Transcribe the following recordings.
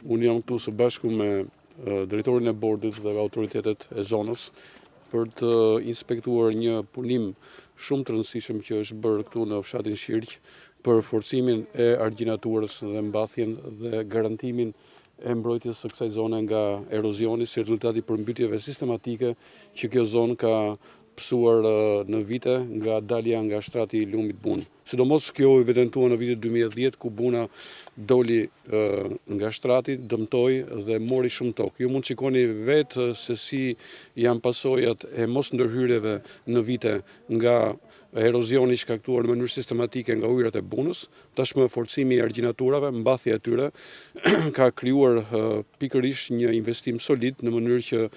Unë jam këtu së bashku me drejtorin e bordit dhe autoritetet e zonës për të inspektuar një punim shumë të rëndësishëm që është bërë këtu në fshatin Shirq për forcimin e argjinaturës dhe mbathjen dhe garantimin e mbrojtjes së kësaj zone nga erozioni si rezultati i përmbytjeve sistematike që kjo zonë ka pësuar në vite nga dalja nga shtrati i lumit Bun. Sidomos kjo u evidentua në vitin 2010 ku Buna doli nga shtrati, dëmtoi dhe mori shumë tokë. Ju mund shikoni vetë se si janë pasojat e mos ndërhyrjeve në vite nga erozioni shkaktuar në mënyrë sistematike nga ujërat e Bunës. Tashmë forcimi i argjinaturave, mbathja e tyre ka krijuar pikërisht një investim solid në mënyrë që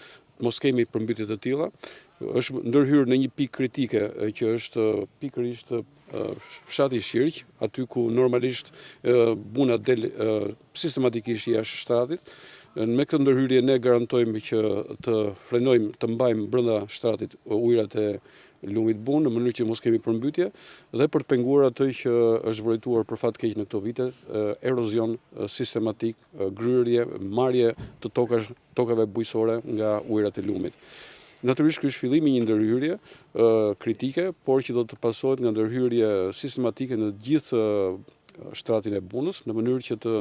mos kemi përmbytje të tilla. Është ndërhyrë në një pikë kritike që është pikërisht fshati Shirq, aty ku normalisht Buna del sistematikisht jashtë shtratit. Me këtë ndërhyrje ne garantojmë që të frenojmë, të mbajmë brenda shtratit ujërat e lumit Bun në mënyrë që mos kemi përmbytje dhe për të penguar atë që është vërtetuar për fat keq në këto vite, erozion sistematik, gryrje, marrje të tokave bujësore nga ujërat e lumit. Natyrisht ky është fillimi i një ndërhyrje kritike, por që do të pasohet nga ndërhyrje sistematike në gjithë shtratin e Bunës, në mënyrë që të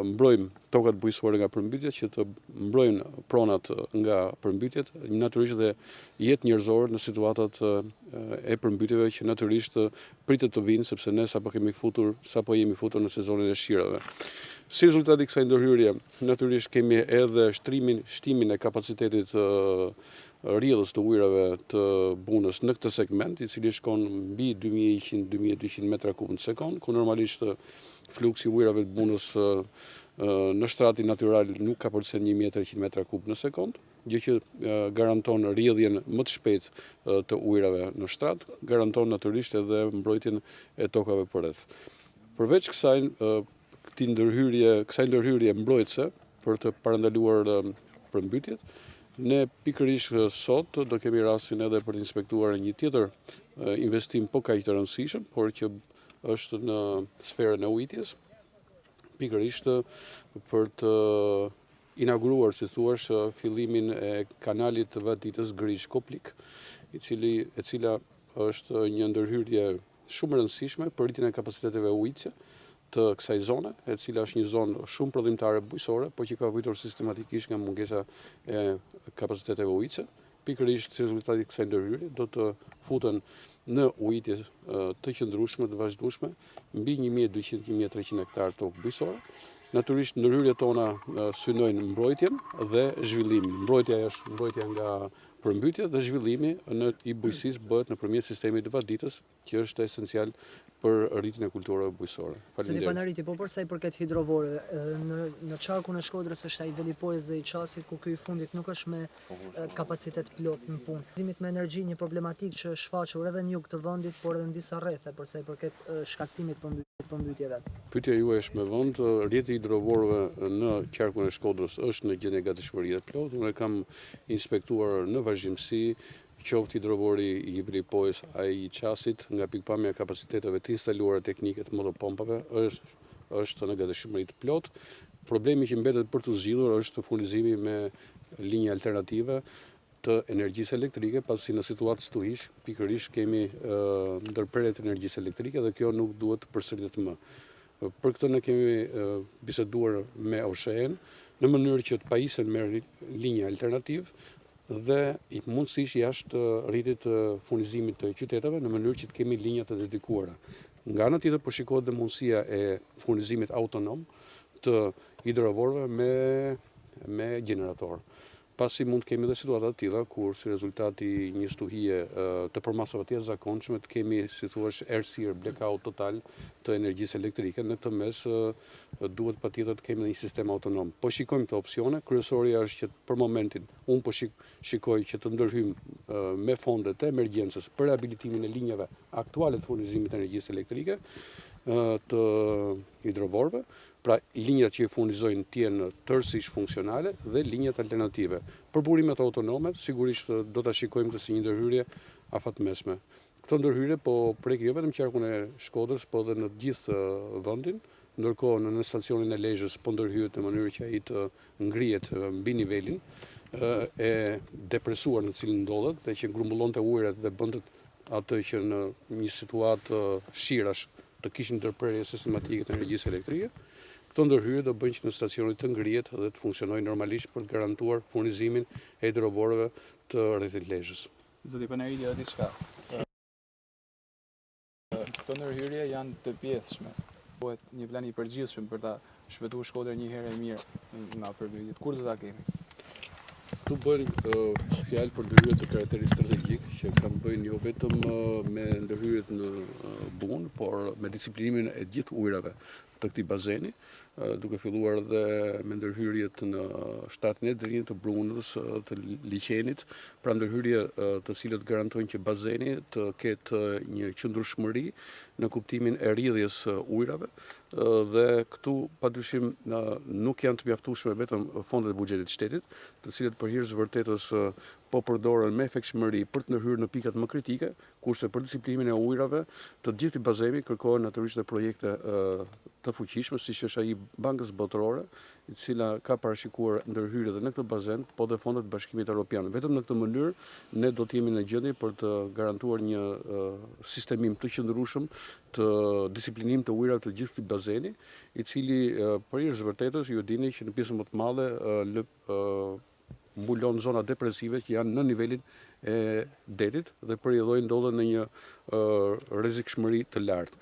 mbrojmë tokat bujësore nga përmbytjet, që të mbrojmë pronat nga përmbytjet, natyrisht dhe jetë njerëzore në situatat e përmbytjeve që natyrisht pritet të vinë, sepse ne sapo jemi futur në sezonin e shirave. Si rezultati i kësaj ndërhyrje, natyrisht kemi edhe shtimin e kapacitetit rrjedhës të ujërave të Bunës në këtë segment, i cili shkon mbi 2100-2200 metra kub në sekond, ku normalisht fluksi i ujërave të Bunës në shtratin natyral nuk ka përse 1300 metra kub në sekond, gjë që garanton rrjedhjen më të shpejtë të ujërave në shtrat, garanton natyrisht edhe mbrojtjen e tokave përreth. Përveç kësaj ndërhyrje mbrojtëse për të parandaluar përmbytjet, ne pikërisht sot do kemi rastin edhe për të inspektuar një tjetër investim po kaq të rëndësishëm, por që është në sferën e ujitjes, pikërisht për të inauguruar, si thuash, fillimin e kanalit të vaditës Grish-Koplik, e cila është një ndërhyrje shumë e rëndësishme për rritjen e kapaciteteve ujitëse të kësaj zone, e cila është një zonë shumë prodhimtare bujësore, por që ka vujtur sistematikisht nga mungesa e kapaciteteve ujitëse. Pikërisht si rezultati i kësaj ndërhyrje do të futen në ujitje të qëndrueshme, të vazhdueshme, mbi 1200-1300 hektar tokë bujësore. Natyrisht ndërhyrjet tona synojnë mbrojtjen dhe zhvillimin. Mbrojtja është mbrojtja nga përmbytje dhe zhvillimi i bujësisë bëhet nëpërmjet sistemit të vaditës, që është esencial për rritjen e kulturave bujësore. Zoti Panariti, po për sa i përket hidrovoreve, në qarkun e Shkodrës është ai Velipojës dhe i Qasit, ku ky i fundit nuk është me kapacitet plot në punë. Zimit me energji një problematikë që është shfaqur edhe në jug të vendit, por edhe në disa rrethe për sa i përket shkaktimit përmbytjeve. Pyetja juaj është me vend. Rrjeti i hidrovoreve në qarkun e Shkodrës është në gjendje gatishmërie të plotë. Unë kam inspektuar në vazhdimsi qoftë hidrovori i Velipojës, ai i Qasit, nga pikpamja e kapaciteteve të instaluara teknike të motopompave, është në gatishmëri të plotë. Problemi që mbetet për të zgjidhur është furnizimi me linje alternative të energjisë elektrike, pasi në situatë stuhish pikërisht kemi ndërprerje të energjisë elektrike dhe kjo nuk duhet të përsëritet më. Për këtë ne kemi biseduar me OSHE-n në mënyrë që të pajisen me linje alternativë dhe i mundësisht jashtë rritit të furnizimit të qyteteve në mënyrë që të kemi linja të dedikuara. Nga ana tjetër përshikohet dhe mundësia e furnizimit autonom të hidrovorëve me gjenerator. Pasi mund të kemi edhe situata të tilla kur si rezultati i një stuhie të përmasave të jashtëzakonshme të kemi, si thuaç, errësirë, blackout total të energjisë elektrike. Në këtë mes duhet patjetër të kemi një sistem autonom. Po shikojmë këto opsione. Kryesorja është që për momentin unë po shikoj që të ndërhyjmë me fonde të emergjencës për rehabilitimin e linjave aktuale të furnizimit të energjisë elektrike të hidrovorëve, pra linjat që i furnizojnë të jenë tërësisht funksionale dhe linjat alternative. Për burimet autonome, sigurisht do ta shikojmë këtë si një ndërhyrje afatmesme. Këtë ndërhyrje po prek jo vetëm qarkun e Shkodrës, po edhe në të gjithë vendin, Ndërkohë në stacionin e Lezhës po ndërhyet në mënyrë që ai të ngrihet mbi nivelin e depresuar në cilin ndodhet dhe që grumbullonte ujërat dhe bënte atë që në një situatë shirash të kishin ndërprerje sistematike të energjisë elektrike. Këto ndërhyrje do bëjnë që në stacionin të ngrihet dhe të funksionojë normalisht për të garantuar furnizimin e hidroborëve të rrethit Lezhës. Zoti Panariti, edhe diçka. Këto ndërhyrje janë të pjesshme. Bëhet një plan i përgjithshëm për ta shpëtuar Shkodrën një herë e mirë nga përmbledhjet. Kur do ta kemi? Tu bëjnë fjalë për ndërhyrje të karakteri strategjik që kanë bëjnë jo vetëm me ndërhyrjet në Bunë, por me disiplinimin e gjithë ujrave të këtij bazeni, duke filluar dhe me ndërhyrjet në shtatin e Drinit, të Brunës, të Liqenit, pra ndërhyrje të cilët garantojnë që bazeni të ketë një qëndrueshmëri në kuptimin e rrjedhjes ujrave dhe këtu padyshim nuk janë të mjaftueshme vetëm fondet e buxhetit të shtetit, të cilët për hir të vërtetës po përdoren me efektshmëri për të ndërhyrë në pikat më kritike, kurse për disiplinimin e ujrave të gjithë bazeni kërkohen natyrisht dhe projekte të fuqishme, siç është ai Bankës Botërore, e cila ka parashikuar ndërhyrje edhe në këtë bazen, po dhe fondet e Bashkimit Evropian. Vetëm në këtë mënyrë ne do të jemi në gjendje për të garantuar një sistemim të qëndrueshëm të disiplinim të ujrave të gjithë këtij bazeni, i cili për hir të vërtetës ju dini që në pjesën më të madhe mbulon zona depresive që janë në nivelin e detit dhe përjedhojnë ndodhen në një rrezikshmëri të lartë.